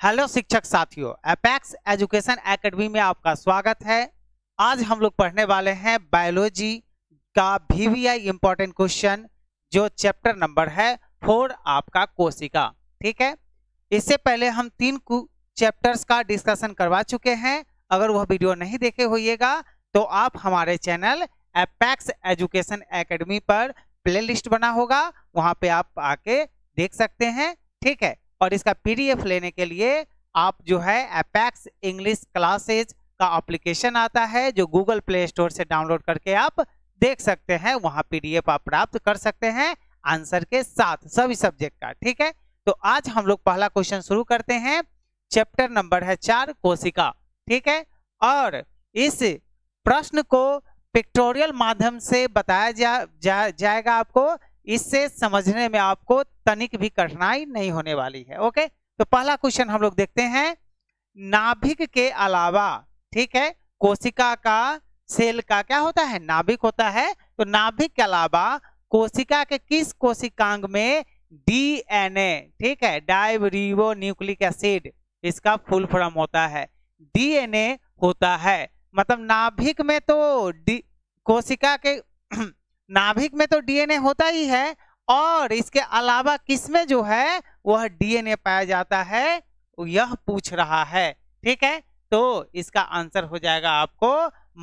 Hello शिक्षक साथियों, apex education academy में आपका स्वागत है। आज हम लोग पढ़ने वाले हैं बायोलॉजी का वीवीआई इंपॉर्टेंट क्वेश्चन, जो चैप्टर नंबर है 4 आपका कोशिका। ठीक है, इससे पहले हम 3 चैप्टर्स का डिस्कशन करवा चुके हैं। अगर वह वीडियो नहीं देखे होइएगा तो आप हमारे चैनल एपेक्स एजुकेशन एकेडमी पर प्लेलिस्ट बना होगा, वहां पे आप आके देख सकते हैं। ठीक है, और इसका पीडीएफ लेने के लिए आप जो है एपेक्स इंग्लिश क्लासेज का एप्लीकेशन आता है, जो गूगल प्ले स्टोर से डाउनलोड करके आप देख सकते हैं। वहां पीडीएफ आप प्राप्त कर सकते हैं आंसर के साथ सभी सब्जेक्ट का। ठीक है, तो आज हम लोग पहला क्वेश्चन शुरू करते हैं। चैप्टर नंबर है 4 कोशिका। ठीक है, और इस प्रश्न को पिक्टोरियल माध्यम से बताया जाएगा आपको। इससे समझने में आपको तनिक भी कठिनाई नहीं होने वाली है। ओके, तो पहला क्वेश्चन हम लोग देखते हैं। नाभिक के अलावा, ठीक है, कोशिका का सेल का क्या होता है, नाभिक होता है। तो नाभिक के अलावा कोशिका के किस कोशिकांग में डीएनए, ठीक है, डायरिबो न्यूक्लिक एसिड, इसका फुल फॉर्म होता है डीएनए होता है। मतलब नाभिक में तो कोशिका के नाभिक में तो डीएनए होता ही है, और इसके अलावा किसमें जो है वह डीएनए पाया जाता है, यह पूछ रहा है। ठीक है, तो इसका आंसर हो जाएगा आपको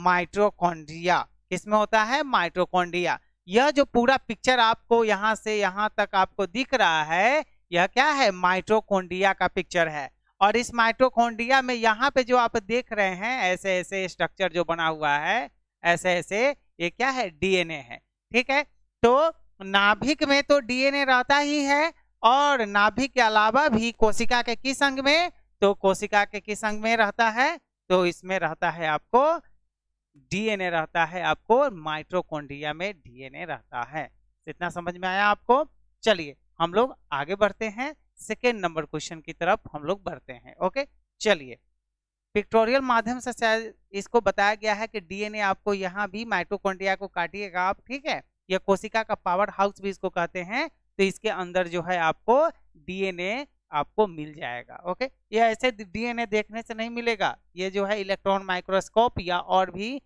माइटोकॉन्ड्रिया। किसमें होता है, माइटोकॉन्ड्रिया। यह जो पूरा पिक्चर आपको यहाँ से यहाँ तक आपको दिख रहा है, यह क्या है, माइटोकॉन्ड्रिया का पिक्चर है। और इस माइटोकॉन्ड्रिया में यहाँ पे जो आप देख रहे हैं ऐसे ऐसे स्ट्रक्चर जो बना हुआ है, ऐसे ऐसे, ये क्या है, डीएनए है। ठीक है, तो नाभिक में तो डीएनए रहता ही है, और नाभिक के अलावा भी कोशिका के किस अंग में, तो कोशिका के किस अंग में रहता है, तो इसमें रहता है आपको डीएनए रहता है, आपको माइटोकॉन्ड्रिया में डीएनए रहता है। इतना समझ में आया आपको। चलिए हम लोग आगे बढ़ते हैं, सेकेंड नंबर क्वेश्चन की तरफ हम लोग बढ़ते हैं। ओके, चलिए पिक्टोरियल माध्यम से शायद इसको बताया गया है कि डीएनए आपको यहाँ भी माइटोकॉन्ड्रिया को काटिएगा आप। ठीक है, यह कोशिका का पावर हाउस भी इसको कहते हैं। तो इसके अंदर जो है आपको डीएनए आपको मिल जाएगा। ओके, ये ऐसे डीएनए देखने से नहीं मिलेगा, ये जो है इलेक्ट्रॉन माइक्रोस्कोप या और भी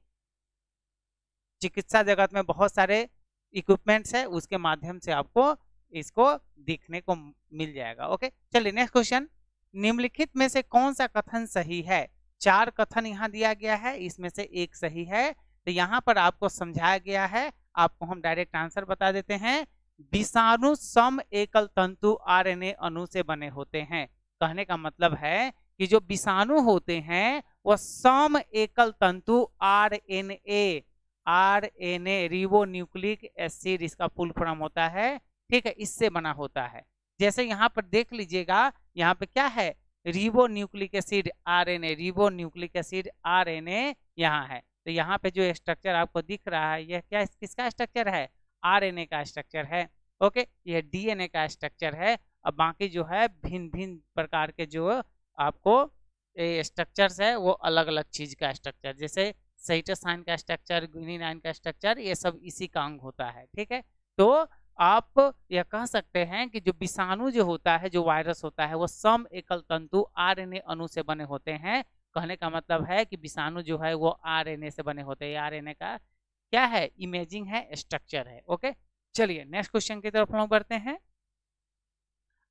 चिकित्सा जगत में बहुत सारे इक्विपमेंट्स है, उसके माध्यम से आपको इसको देखने को मिल जाएगा। ओके, चलिए नेक्स्ट क्वेश्चन। निम्नलिखित में से कौन सा कथन सही है। 4 कथन यहाँ दिया गया है, इसमें से एक सही है। तो यहाँ पर आपको समझाया गया है, आपको हम डायरेक्ट आंसर बता देते हैं। विषाणु सम एकल तंतु आरएनए अणु से बने होते हैं। कहने का मतलब है कि जो विषाणु होते हैं वह सम एकल तंतु आरएनए रिबो न्यूक्लिक एसिड, इसका फुल फॉर्म होता है। ठीक है, इससे बना होता है। जैसे यहाँ पर देख लीजिएगा, यहाँ पे क्या है, ribo nucleic acid RNA, ribo nucleic acid RNA यहाँ है। तो यहाँ पे जो स्ट्रक्चर आपको दिख रहा है, यह क्या, किसका स्ट्रक्चर है, आरएनए का स्ट्रक्चर है। ओके, यह डीएनए का स्ट्रक्चर है। अब बाकी जो है भिन्न भिन्न प्रकार के जो आपको स्ट्रक्चर्स है, वो अलग अलग चीज का स्ट्रक्चर, जैसे साइटोसाइन का स्ट्रक्चर, ग्वानिन का स्ट्रक्चर, ये सब इसी का अंग होता है। ठीक है, तो आप यह कह सकते हैं कि जो विषाणु जो होता है, जो वायरस होता है, वो सम एकल तंतु आरएनए अणु से बने होते हैं। कहने का मतलब है कि विषाणु जो है वो आरएनए से बने होते हैं। आरएनए का क्या है, इमेजिंग है, स्ट्रक्चर है। ओके, चलिए नेक्स्ट क्वेश्चन की तरफ हम बढ़ते हैं।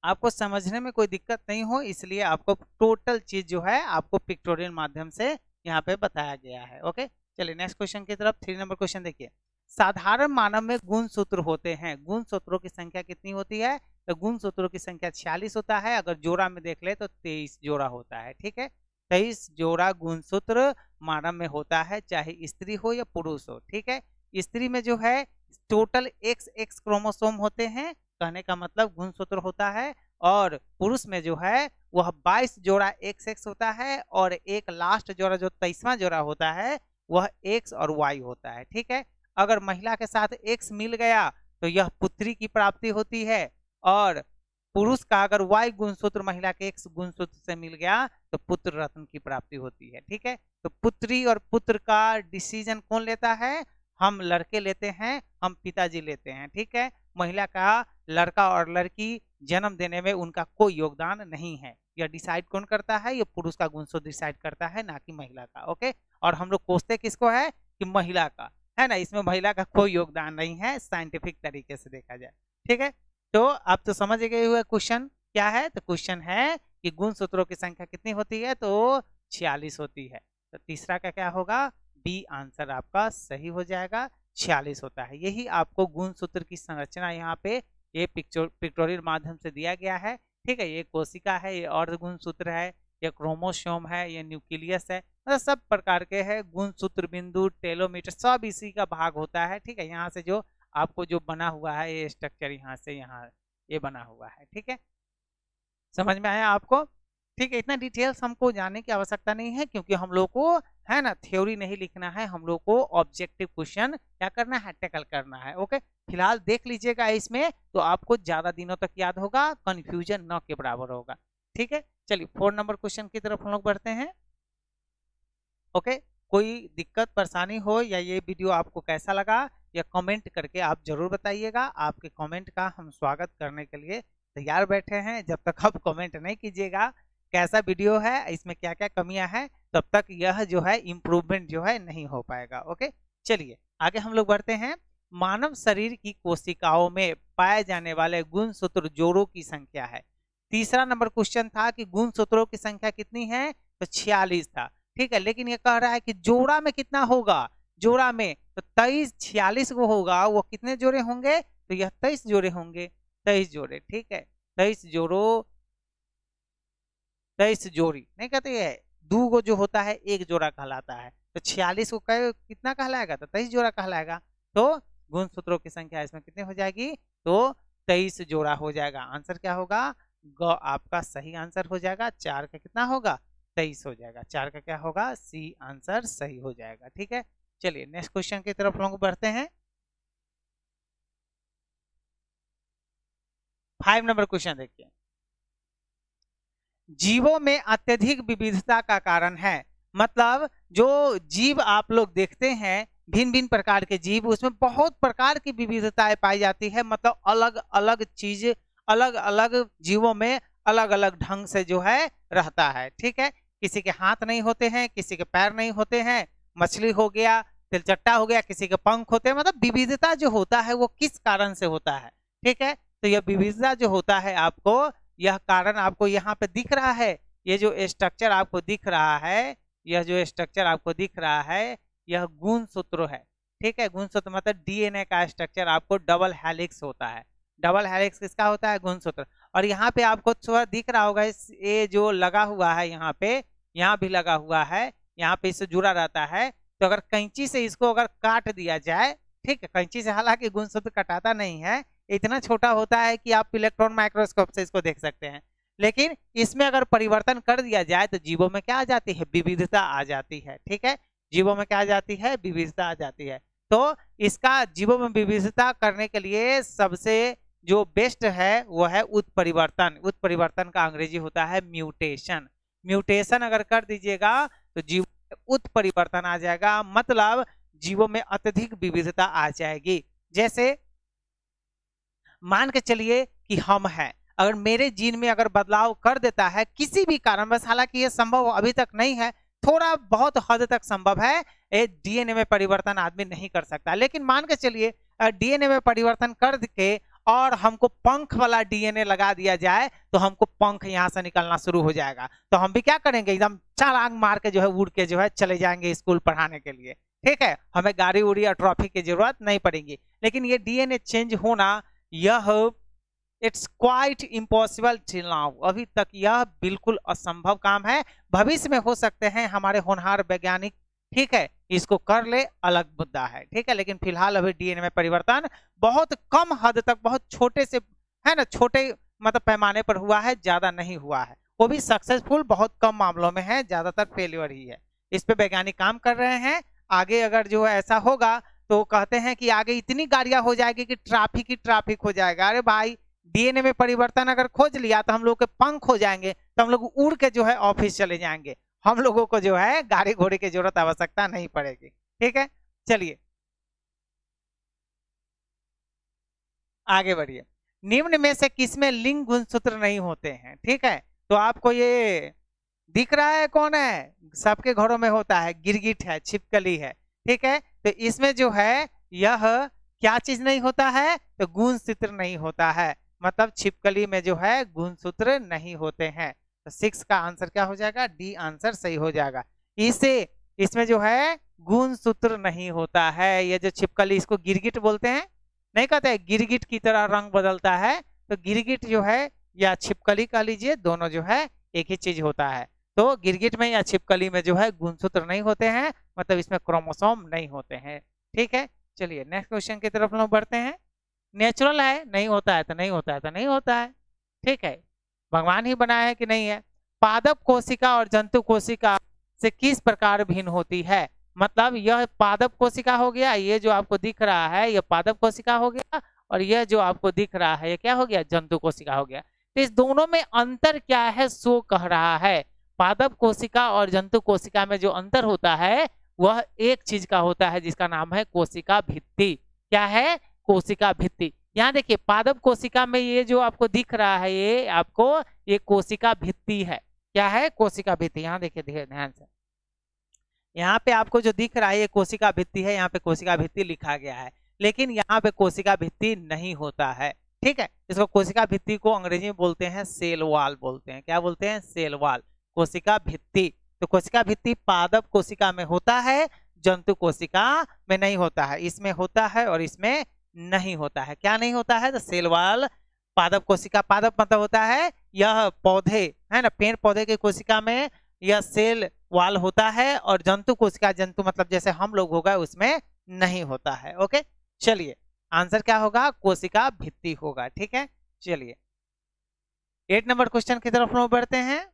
आपको समझने में कोई दिक्कत नहीं हो, इसलिए आपको टोटल चीज जो है आपको पिक्टोरियल माध्यम से यहाँ पे बताया गया है। ओके, चलिए नेक्स्ट क्वेश्चन की तरफ। 3 नंबर क्वेश्चन देखिए। साधारण मानव में गुणसूत्र होते हैं, गुणसूत्रों की संख्या कितनी होती है, तो गुणसूत्रों की संख्या 46 होता है। अगर जोड़ा में देख ले तो 23 जोड़ा होता है। ठीक है, 23 जोड़ा गुणसूत्र मानव में होता है, चाहे स्त्री हो या पुरुष हो। ठीक है, स्त्री में जो है टोटल XX क्रोमोसोम होते हैं, कहने का मतलब गुणसूत्र होता है। और पुरुष में जो है वह 22 जोड़ा XX होता है, और एक लास्ट जोड़ा जो 23वां जोड़ा होता है वह X और Y होता है। ठीक है, अगर महिला के साथ X मिल गया तो यह पुत्री की प्राप्ति होती है, और पुरुष का अगर Y गुणसूत्र महिला के X गुणसूत्र से मिल गया तो पुत्र रत्न की प्राप्ति होती है। ठीक है, तो पुत्री और पुत्र का डिसीजन कौन लेता है, हम लड़के लेते हैं, हम पिताजी लेते हैं। ठीक है, महिला का लड़का और लड़की जन्म देने में उनका कोई योगदान नहीं है। यह डिसाइड कौन करता है? ये पुरुष का गुणसूत्र डिसाइड करता है, ना कि महिला का। ओके, और हम लोग कोसते किसको है? कि महिला का, है ना। इसमें महिला का कोई योगदान नहीं है साइंटिफिक तरीके से देखा जाए। ठीक है, तो आप तो समझ गए हुए क्वेश्चन क्या है। तो क्वेश्चन है कि गुणसूत्रों की संख्या कितनी होती है? तो 46 होती है। तो तीसरा का क्या होगा? बी आंसर आपका सही हो जाएगा, 46 होता है। यही आपको गुणसूत्र की संरचना यहाँ पे ये पिक्टोरियल माध्यम से दिया गया है। ठीक है, ये कोशिका है, ये अर्ध गुणसूत्र है, ये क्रोमोसोम है, ये न्यूक्लियस है, मतलब सब प्रकार के है। गुणसूत्र बिंदु, टेलोमीटर सब इसी का भाग होता है। ठीक है, यहाँ से जो आपको जो बना हुआ है ये स्ट्रक्चर यहाँ से यहाँ ये बना हुआ है। ठीक है, समझ में आया आपको? ठीक है, इतना डिटेल्स हमको जानने की आवश्यकता नहीं है, क्योंकि हम लोग को है ना थ्योरी नहीं लिखना है, हम लोग को ऑब्जेक्टिव क्वेश्चन क्या करना है? टैकल करना है। ओके, फिलहाल देख लीजिएगा इसमें, तो आपको ज्यादा दिनों तक याद होगा, कंफ्यूजन न के बराबर होगा। ठीक है, चलिए 4 नंबर क्वेश्चन की तरफ हम लोग बढ़ते हैं। ओके, कोई दिक्कत परेशानी हो या ये वीडियो आपको कैसा लगा या कमेंट करके आप जरूर बताइएगा। आपके कमेंट का हम स्वागत करने के लिए तैयार बैठे हैं। जब तक आप कमेंट नहीं कीजिएगा कैसा वीडियो है, इसमें क्या क्या कमियां हैं, तब तक यह जो है इम्प्रूवमेंट जो है नहीं हो पाएगा। ओके, चलिए आगे हम लोग बढ़ते हैं। मानव शरीर की कोशिकाओं में पाए जाने वाले गुणसूत्र जोड़ों की संख्या है। तीसरा नंबर क्वेश्चन था कि गुणसूत्रों की संख्या कितनी है? तो 46 था। ठीक है, लेकिन ये कह रहा है कि जोड़ा में कितना होगा? जोड़ा में तो 23 46 वो होगा, वो कितने जोड़े होंगे? तो यह 23 जोड़े होंगे, 23 जोड़े। ठीक है, 23 जोड़ों, 23 जोड़ी नहीं कहते है, दो गो जो होता है एक जोड़ा कहलाता है। तो 46 को कितना कहलाएगा? तो 23 जोड़ा कहलाएगा। तो गुणसूत्रों की संख्या इसमें कितनी हो जाएगी? तो 23 जोड़ा हो जाएगा। आंसर क्या होगा? ग आपका सही आंसर हो जाएगा। 4 का कितना होगा? 23 हो जाएगा। 4 का क्या होगा? सी आंसर सही हो जाएगा। ठीक है, चलिए नेक्स्ट क्वेश्चन की तरफ लोग बढ़ते हैं। 5 नंबर क्वेश्चन देखिए। जीवों में अत्यधिक विविधता का कारण है, मतलब जो जीव आप लोग देखते हैं भिन्न भिन्न प्रकार के जीव, उसमें बहुत प्रकार की विविधताएं पाई जाती है। मतलब अलग अलग चीज, अलग अलग जीवों में अलग अलग ढंग से जो है रहता है। ठीक है, किसी के हाथ नहीं होते हैं, किसी के पैर नहीं होते हैं, मछली हो गया, तिलचट्टा हो गया, किसी के पंख होते हैं। मतलब विविधता जो होता है वो किस कारण से होता है? ठीक है, तो यह विविधता जो होता है आपको, यह कारण आपको यहाँ पे दिख रहा है। ये जो स्ट्रक्चर आपको दिख रहा है, यह जो स्ट्रक्चर आपको दिख रहा है, यह गुणसूत्र है। ठीक है, गुणसूत्र मतलब डीएनए का स्ट्रक्चर आपको डबल हेलिक्स होता है। डबल हेलिक्स किसका होता है? गुणसूत्र। और यहाँ पे आपको थोड़ा दिख रहा होगा, ये जो लगा हुआ है यहाँ पे, यहाँ भी लगा हुआ है, यहाँ पे इससे जुड़ा रहता है। तो अगर कैंची से इसको अगर काट दिया जाए, ठीक है, कैंची से हालांकि गुणसूत्र कटाता नहीं है, इतना छोटा होता है कि आप इलेक्ट्रॉन माइक्रोस्कोप से इसको देख सकते हैं, लेकिन इसमें अगर परिवर्तन कर दिया जाए तो जीवों में क्या आ जाती है? विविधता आ जाती है। ठीक है, जीवों में क्या आ जाती है? विविधता आ जाती है। तो इसका जीवों में विविधता करने के लिए सबसे जो बेस्ट है वो है उत्परिवर्तन। उत्परिवर्तन का अंग्रेजी होता है म्यूटेशन। म्यूटेशन अगर कर दीजिएगा तो जीव उत्परिवर्तन आ जाएगा, मतलब जीवों में अत्यधिक विविधता आ जाएगी। जैसे मान के चलिए कि हम हैं, अगर मेरे जीन में अगर बदलाव कर देता है किसी भी कारणवश, हालांकि ये संभव अभी तक नहीं है, थोड़ा बहुत हद तक संभव है, डीएनए में परिवर्तन आदमी नहीं कर सकता, लेकिन मान के चलिए डीएनए में परिवर्तन कर के और हमको पंख वाला डीएनए लगा दिया जाए तो हमको पंख यहाँ से निकलना शुरू हो जाएगा। तो हम भी क्या करेंगे? एकदम छलांग मार के जो है उड़ के जो है चले जाएंगे स्कूल पढ़ाने के लिए। ठीक है, हमें गाड़ी उड़ी या ट्रॉफी की जरूरत नहीं पड़ेगी। लेकिन ये डीएनए चेंज होना, यह it's quite impossible till now, अभी तक यह बिल्कुल असंभव काम है। भविष्य में हो सकते हैं हमारे होनहार वैज्ञानिक, ठीक है, इसको कर ले, अलग मुद्दा है। ठीक है, लेकिन फिलहाल अभी डीएनए में परिवर्तन बहुत कम हद तक, बहुत छोटे से है ना, छोटे मतलब पैमाने पर हुआ है, ज्यादा नहीं हुआ है। वो भी सक्सेसफुल बहुत कम मामलों में है, ज्यादातर फेल्योर ही है। इस पे वैज्ञानिक काम कर रहे हैं। आगे अगर जो है ऐसा होगा तो कहते हैं कि आगे इतनी गाड़ियां हो जाएगी कि ट्रैफिक ही ट्रैफिक हो जाएगा। अरे भाई, डीएनए में परिवर्तन अगर खोज लिया तो हम लोग के पंख हो जाएंगे, तो हम लोग उड़ के जो है ऑफिस चले जाएंगे, हम लोगों को जो है गाड़ी घोड़े की जरूरत आवश्यकता नहीं पड़ेगी। ठीक है, चलिए आगे बढ़िए। निम्न में से किसमें लिंग गुणसूत्र नहीं होते हैं? ठीक है, तो आपको ये दिख रहा है कौन है? सबके घरों में होता है, गिरगिट है, छिपकली है। ठीक है, तो इसमें जो है यह क्या चीज नहीं होता है? तो गुणसूत्र नहीं होता है, मतलब छिपकली में जो है गुणसूत्र नहीं होते हैं। तो 6 का आंसर क्या हो जाएगा? डी आंसर सही हो जाएगा। इसमें जो है गुणसूत्र नहीं होता है। ये जो छिपकली, इसको गिरगिट बोलते हैं, नहीं कहते हैं गिरगिट की तरह रंग बदलता है, तो गिरगिट जो है या छिपकली कह लीजिए, दोनों जो है एक ही चीज होता है। तो गिरगिट में या छिपकली में जो है गुणसूत्र नहीं होते हैं, मतलब इसमें क्रोमोसोम नहीं होते हैं। ठीक है, चलिए नेक्स्ट क्वेश्चन की तरफ लोग बढ़ते हैं। नेचुरल है, नहीं होता है तो नहीं होता है तो नहीं होता है। ठीक है, भगवान ही बनाया है कि नहीं है। पादप कोशिका और जंतु कोशिका से किस प्रकार भिन्न होती है? मतलब यह पादप कोशिका हो गया, ये जो आपको दिख रहा है यह पादप कोशिका हो गया, और यह जो आपको दिख रहा है ये क्या हो गया? जंतु कोशिका हो गया। तो इस दोनों में अंतर क्या है सो कह रहा है। पादप कोशिका और जंतु कोशिका में जो अंतर होता है वह एक चीज का होता है, जिसका नाम है कोशिका भित्ति। क्या है? कोशिका भित्ति। यहाँ देखिए पादप कोशिका में ये जो आपको दिख रहा है ये आपको ये कोशिका भित्ति है। क्या है? कोशिका भित्ति। यहाँ देखिए ध्यान से, यहाँ पे आपको जो दिख रहा है ये कोशिका भित्ति है, यहाँ पे कोशिका भित्ति लिखा गया है, लेकिन यहाँ पे कोशिका भित्ति नहीं होता है। ठीक है, इसको कोशिका भित्ति को अंग्रेजी में बोलते हैं सेल वॉल बोलते हैं। क्या बोलते हैं? सेल वॉल, कोशिका भित्ति। तो कोशिका भित्ति पादप कोशिका में होता है, जंतु कोशिका में नहीं होता है। इसमें होता है और इसमें नहीं होता है। क्या नहीं होता है? तो सेल वॉल पादप कोशिका, पादप मतलब होता है यह पौधे है ना, पेड़ पौधे की कोशिका में यह सेल वॉल होता है, और जंतु कोशिका, जंतु मतलब जैसे हम लोग होगा उसमें नहीं होता है। ओके, चलिए आंसर क्या होगा? कोशिका भित्ति होगा। ठीक है, चलिए 8 नंबर क्वेश्चन की तरफ हम बढ़ते हैं।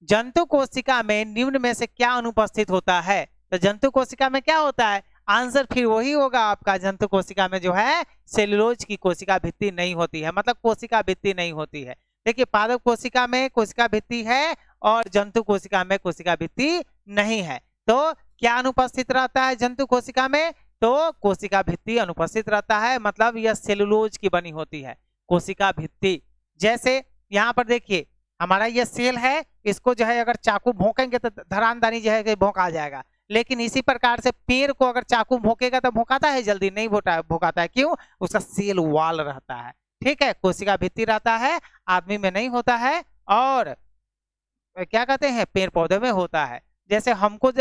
जंतु कोशिका में निम्न में से क्या अनुपस्थित होता है? तो जंतु कोशिका में क्या होता है? आंसर फिर वही होगा आपका, जंतु कोशिका में जो है सेलुलोज की कोशिका भित्ति नहीं होती है, मतलब कोशिका भित्ति नहीं होती है। देखिए पादप कोशिका में कोशिका भित्ति है और जंतु कोशिका में कोशिका भित्ति नहीं है। तो क्या अनुपस्थित रहता है जंतु कोशिका में? तो कोशिका भित्ति अनुपस्थित रहता है, मतलब यह सेलुलोज की बनी होती है कोशिका भित्ति। जैसे यहाँ पर देखिए हमारा यह सेल है, इसको जो है अगर चाकू भोंकेंगे तो धरानदानी जो है भोंक आ जाएगा, लेकिन इसी प्रकार से पेड़ को अगर चाकू भोंकेगा तो भोंकाता है? जल्दी नहीं भोंकाता है। क्यों? उसका सेल वॉल रहता है। ठीक है, कोशिका भित्ति रहता है, आदमी में नहीं होता है, और क्या कहते हैं पेड़ पौधे में होता है। जैसे हमको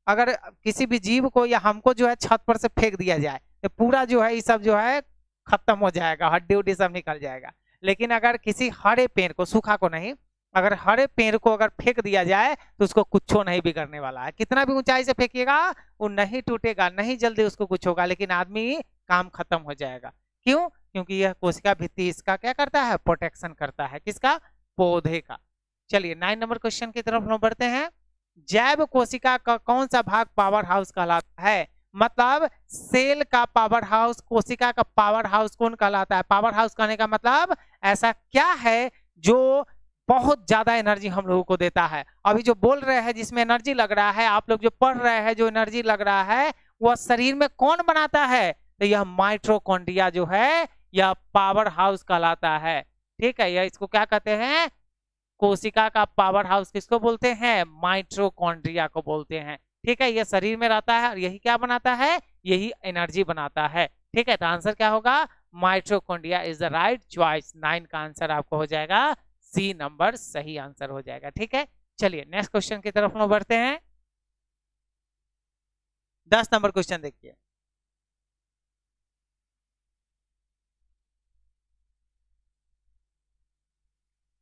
अगर किसी भी जीव को या हमको जो है छत पर से फेंक दिया जाए तो पूरा जो है ये सब जो है खत्म हो जाएगा, हड्डी उड्डी सब निकल जाएगा। लेकिन अगर किसी हरे पेड़ को, सूखा को नहीं, अगर हरे पेड़ को अगर फेंक दिया जाए तो उसको कुछ नहीं बिगड़ने वाला है। कितना भी ऊंचाई से फेंकिएगा वो नहीं टूटेगा, नहीं जल्दी उसको कुछ होगा, लेकिन आदमी काम खत्म हो जाएगा। क्यों? क्योंकि यह कोशिका भित्ति इसका क्या करता है? प्रोटेक्शन करता है। किसका? पौधे का। चलिए 9 नंबर क्वेश्चन की तरफ हम बढ़ते हैं। जैव कोशिका का कौन सा भाग पावर हाउस कहलाता है? मतलब सेल का पावर हाउस, कोशिका का पावर हाउस कौन कहलाता है? पावर हाउस कहने का मतलब ऐसा क्या है जो बहुत ज्यादा एनर्जी हम लोगों को देता है? अभी जो बोल रहे हैं जिसमें एनर्जी लग रहा है, आप लोग जो पढ़ रहे हैं जो एनर्जी लग रहा है, वह शरीर में कौन बनाता है? तो यह माइटोकॉन्ड्रिया जो है यह पावर हाउस कहलाता है। ठीक है, यह इसको क्या कहते हैं? कोशिका का पावर हाउस किसको बोलते हैं? माइटोकॉन्ड्रिया को बोलते हैं। ठीक है, यह शरीर में रहता है और यही क्या बनाता है? यही एनर्जी बनाता है। ठीक है, तो आंसर क्या होगा? Mitochondria is the right choice. 9 का आंसर आपको हो जाएगा सी नंबर, सही आंसर हो जाएगा। ठीक है, चलिए नेक्स्ट क्वेश्चन की तरफ हम बढ़ते हैं। 10 नंबर क्वेश्चन देखिए।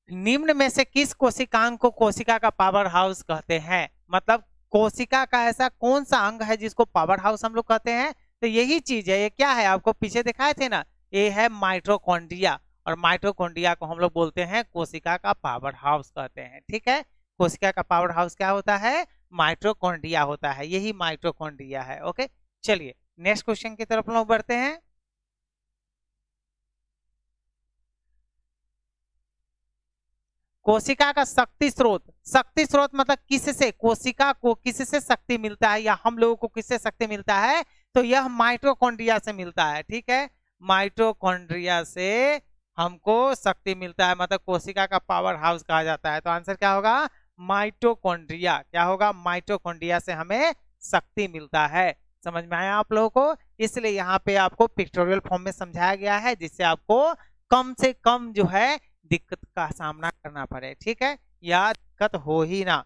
निम्न में से किस कोशिकांग को कोशिका का पावर हाउस कहते हैं? मतलब कोशिका का ऐसा कौन सा अंग है जिसको पावर हाउस हम लोग कहते हैं? तो यही चीज है। ये क्या है? आपको पीछे दिखाए थे ना, ये है माइटोकॉन्ड्रिया, और माइटोकॉन्ड्रिया को हम लोग बोलते हैं कोशिका का पावर हाउस कहते हैं। ठीक है, कोशिका का पावर हाउस क्या होता है? माइटोकॉन्ड्रिया होता है, यही माइटोकॉन्ड्रिया है। ओके, चलिए नेक्स्ट क्वेश्चन की तरफ हम लोग बढ़ते हैं। कोशिका का शक्ति स्रोत, शक्ति स्रोत मतलब किससे कोशिका को किससे शक्ति मिलता है या हम लोगों को किससे शक्ति मिलता है? तो यह माइटोकॉन्ड्रिया से मिलता है। ठीक है, माइटोकॉन्ड्रिया से हमको शक्ति मिलता है, मतलब कोशिका का पावर हाउस कहा जाता है। तो आंसर क्या होगा? माइटोकॉन्ड्रिया। क्या होगा? माइटोकॉन्ड्रिया से हमें शक्ति मिलता है। समझ में आया आप लोगों को? इसलिए यहाँ पे आपको पिक्टोरियल फॉर्म में समझाया गया है, जिससे आपको कम से कम जो है दिक्कत का सामना करना पड़े, ठीक है, या दिक्कत हो ही ना।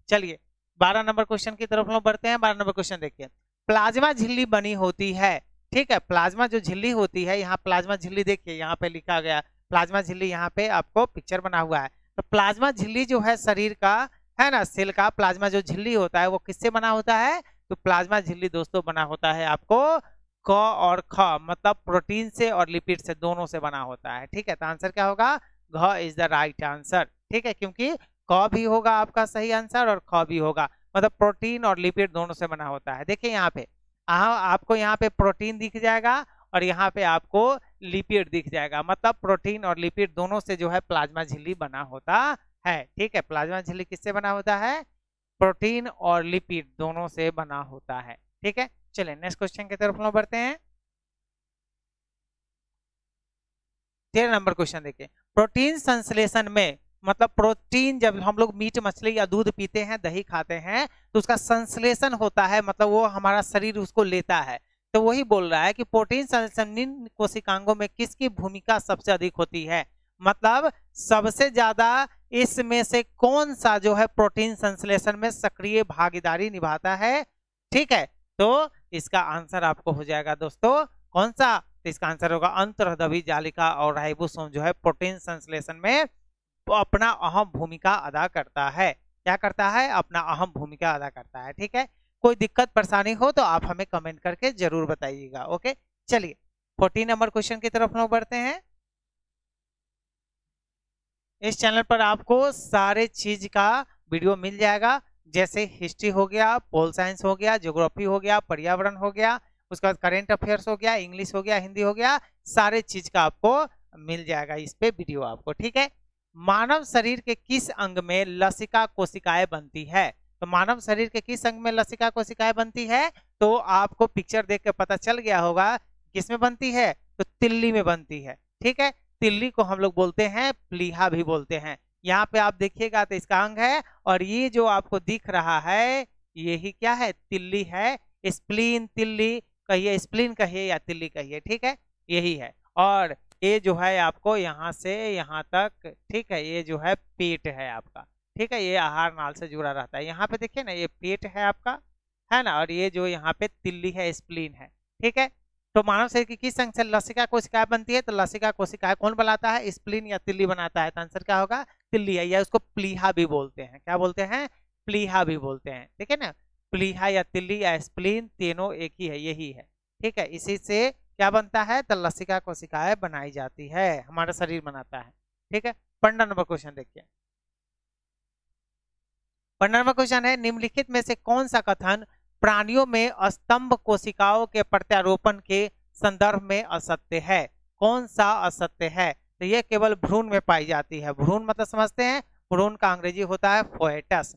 चलिए 12 नंबर क्वेश्चन की तरफ लोग बढ़ते हैं। 12 नंबर क्वेश्चन देखिए, प्लाज्मा झिल्ली बनी होती है, ठीक है, प्लाज्मा जो झिल्ली होती है, यहाँ प्लाज्मा झिल्ली देखिए यहाँ पे लिखा गया प्लाज्मा झिल्ली, यहाँ पे आपको पिक्चर बना हुआ है। तो प्लाज्मा झिल्ली जो है शरीर का है ना, सेल का प्लाज्मा जो झिल्ली होता है वो किससे बना होता है? तो प्लाज्मा झिल्ली दोस्तों बना होता है आपको क और ख, मतलब प्रोटीन से और लिपिड से, दोनों से बना होता है, ठीक है। तो आंसर क्या होगा? घ इज द राइट आंसर, ठीक है, क्योंकि क भी होगा आपका सही आंसर और ख भी होगा, मतलब प्रोटीन और लिपिड दोनों से बना होता है। देखिए यहाँ पे आपको यहाँ पे प्रोटीन दिख जाएगा और यहाँ पे आपको लिपिड दिख जाएगा, मतलब प्रोटीन और लिपिड दोनों से जो है प्लाज्मा झिल्ली बना होता है, ठीक है। प्लाज्मा झिल्ली किससे बना होता है? प्रोटीन और लिपिड दोनों से बना होता है, ठीक है। चलिए नेक्स्ट क्वेश्चन की तरफ हम बढ़ते हैं। 13 नंबर क्वेश्चन देखिए, प्रोटीन संश्लेषण में, मतलब प्रोटीन जब हम लोग मीट मछली या दूध पीते हैं, दही खाते हैं, तो उसका संश्लेषण होता है, मतलब वो हमारा शरीर उसको लेता है। तो वही बोल रहा है कि प्रोटीन संश्लेषण निम्न कोशिकांगों में किसकी भूमिका सबसे अधिक होती है, मतलब सबसे ज्यादा इसमें से कौन सा जो है प्रोटीन संश्लेषण में सक्रिय भागीदारी निभाता है, ठीक है। तो इसका आंसर आपको हो जाएगा दोस्तों कौन सा? तो इसका आंसर होगा अंतर्हृदयी जालिका और राइबोसोम जो है प्रोटीन संश्लेषण में अपना अहम भूमिका अदा करता है। क्या करता है? अपना अहम भूमिका अदा करता है, ठीक है। कोई दिक्कत परेशानी हो तो आप हमें कमेंट करके जरूर बताइएगा, ओके। चलिए 14 नंबर क्वेश्चन की तरफ लोग बढ़ते हैं। इस चैनल पर आपको सारे चीज का वीडियो मिल जाएगा, जैसे हिस्ट्री हो गया, पोल साइंस हो गया, ज्योग्राफी हो गया, पर्यावरण हो गया, उसके बाद करेंट अफेयर्स हो गया, इंग्लिश हो गया, हिंदी हो गया, सारे चीज का आपको मिल जाएगा इस पे वीडियो आपको, ठीक है। मानव शरीर के किस अंग में लसिका कोशिकाएं बनती है? तो मानव शरीर के किस अंग में लसिका कोशिकाएं बनती है? तो आपको पिक्चर देख के पता चल गया होगा किसमें बनती है, तो तिल्ली में बनती है, ठीक है। तिल्ली को हम लोग बोलते हैं प्लीहा भी बोलते हैं। यहाँ पे आप देखिएगा तो इसका अंग है, और ये जो आपको दिख रहा है यही क्या है? तिल्ली है। स्प्लीन, तिल्ली कहिए, स्प्लीन कहिए या तिल्ली कहिए, ठीक है, यही है। और ये जो है आपको यहाँ से यहाँ तक, ठीक है, ये जो है पेट है आपका, ठीक है, ये आहार नाल से जुड़ा रहता है। यहाँ पे देखिए ना, ये पेट है आपका, है ना, और ये जो यहाँ पे तिल्ली है, स्प्लीन है, ठीक है। तो मानव शरीर की किस अंग से लसिका कोशिकाएं बनती है? तो लसिका कोशिकाएं कौन बनाता है? स्प्लीन या तिल्ली बनाता है। तो आंसर क्या होगा? तिल्ली है, या उसको प्लीहा भी बोलते हैं। क्या बोलते हैं? प्लीहा भी बोलते हैं, ठीक है ना। प्लीहा या तिल्ली या स्प्लीन तीनों एक ही है, यही है, ठीक है। इसी से क्या बनता है? तो लसिका कोशिकाएं बनाई जाती है, हमारा शरीर बनाता है, ठीक है। 15 नंबर क्वेश्चन देखिए। 15 नंबर क्वेश्चन है, निम्नलिखित में से कौन सा कथन प्राणियों में स्तंभ कोशिकाओं के प्रत्यारोपण के संदर्भ में असत्य है? कौन सा असत्य है? तो ये केवल भ्रूण में पाई जाती है। भ्रूण मतलब समझते हैं, भ्रूण का अंग्रेजी होता है फोएटस।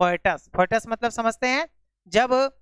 फोएटस, फोएटस मतलब समझते हैं, जब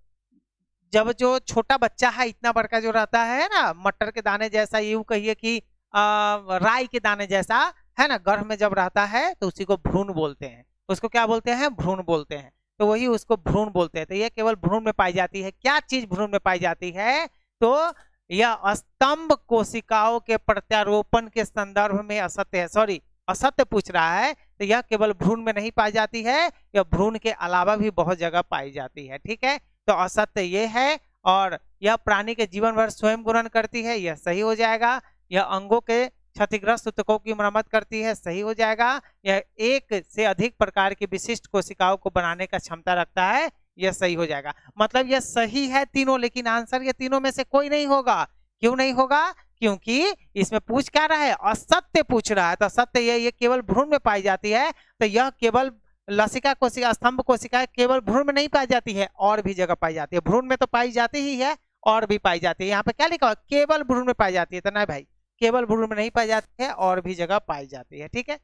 जब जो छोटा बच्चा है इतना बड़का जो रहता है ना, मटर के दाने जैसा, यूं कहिए कि राई के दाने जैसा, है ना, गर्भ में जब रहता है तो उसी को भ्रूण बोलते हैं। उसको क्या बोलते हैं? भ्रूण बोलते हैं। तो वही उसको भ्रूण बोलते हैं। तो ये केवल भ्रूण में पाई जाती है। क्या चीज भ्रूण में पाई जाती है? तो यह स्तंभ कोशिकाओं के प्रत्यारोपण के संदर्भ में असत्य है। सॉरी, असत्य पूछ रहा है, तो यह केवल भ्रूण में नहीं पाई जाती है, यह भ्रूण के अलावा भी बहुत जगह पाई जाती है, ठीक है। तो असत्य ये है। और यह प्राणी के जीवन भर स्वयं गुणन करती है, यह सही हो जाएगा। यह अंगों के क्षतिग्रस्त ऊतकों की मरम्मत करती है, सही हो जाएगा। यह एक से अधिक प्रकार की विशिष्ट कोशिकाओं को बनाने का क्षमता रखता है, यह सही हो जाएगा। मतलब यह सही है तीनों, लेकिन आंसर ये तीनों में से कोई नहीं होगा। क्यों नहीं होगा? क्योंकि इसमें पूछ क्या रहा है? असत्य पूछ रहा है। तो असत्य ये केवल भ्रूण में पाई जाती है। तो यह केवल लसिका कोशिका, स्तंभ कोशिका केवल भ्रूण में नहीं पाई जाती है, और भी जगह पाई जाती है। भ्रूण में तो पाई जाती ही है, और भी पाई जाती है। यहाँ पे क्या लिखा हुआ? केवल भ्रूण में पाई जाती है। तो नहीं भाई, केवल भ्रूण में नहीं पाई जाती है, और भी जगह पाई जाती है, ठीक है।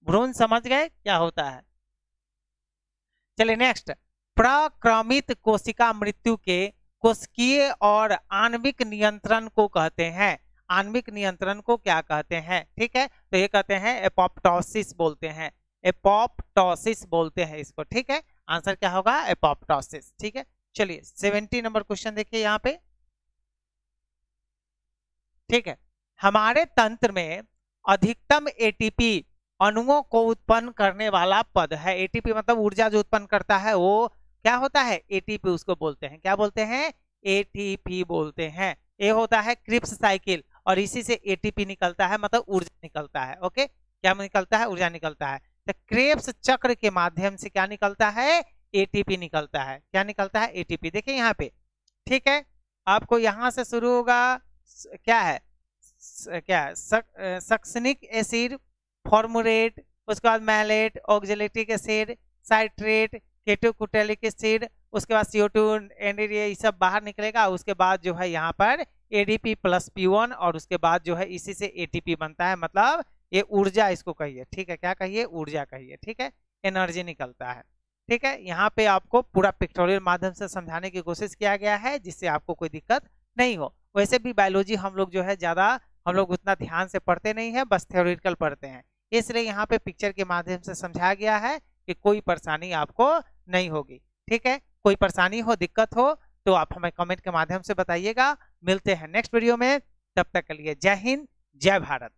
भ्रूण समझ गए क्या होता है? चलिए नेक्स्ट, प्रक्रमित कोशिका मृत्यु के कोशिकीय और आणविक नियंत्रण को कहते हैं? आणविक नियंत्रण को क्या कहते हैं? ठीक है, तो ये कहते हैं एपोप्टोसिस बोलते हैं, एपोप्टोसिस बोलते हैं इसको। ठीक है, आंसर क्या होगा? एपोप्टोसिस। ठीक है, चलिए 70 नंबर क्वेश्चन देखिए यहाँ पे। ठीक है, हमारे तंत्र में अधिकतम एटीपी अणुओं को उत्पन्न करने वाला पद है। एटीपी मतलब ऊर्जा जो उत्पन्न करता है वो क्या होता है? एटीपी उसको बोलते हैं। क्या बोलते हैं? एटीपी बोलते हैं। ये होता है क्रिप्स साइकिल और इसी से एटीपी निकलता है, मतलब ऊर्जा निकलता है। ओके, क्या निकलता है? ऊर्जा निकलता है। तो क्रेब्स चक्र के माध्यम से क्या निकलता है? एटीपी निकलता है। क्या निकलता है? एटीपी। देखिए यहाँ पे, ठीक है, आपको यहां से शुरू होगा, क्या है, क्या है, सक्सनिक एसिड, फॉर्मुलेट, उसके बाद मैलेट, ऑक्जेलेटिक एसिड, साइट्रेट, केटोकुटेलिक एसिड, उसके बाद CO2 ये सब बाहर निकलेगा। उसके बाद जो है यहाँ पर ADP प्लस P1 और उसके बाद जो है इसी से ATP बनता है, मतलब ये ऊर्जा इसको कहिए। ठीक है, क्या कहिए? ऊर्जा कहिए। ठीक है, एनर्जी निकलता है। ठीक है, यहाँ पे आपको पूरा पिक्टोरियल माध्यम से समझाने की कोशिश किया गया है जिससे आपको कोई दिक्कत नहीं हो। वैसे भी बायोलॉजी हम लोग जो है ज्यादा हम लोग उतना ध्यान से पढ़ते नहीं है, बस थ्योरेटिकल पढ़ते हैं, इसलिए यहाँ पे पिक्चर के माध्यम से समझाया गया है कि कोई परेशानी आपको नहीं होगी। ठीक है, कोई परेशानी हो, दिक्कत हो तो आप हमें कमेंट के माध्यम से बताइएगा। मिलते हैं नेक्स्ट वीडियो में, तब तक के लिए जय हिंद, जय भारत।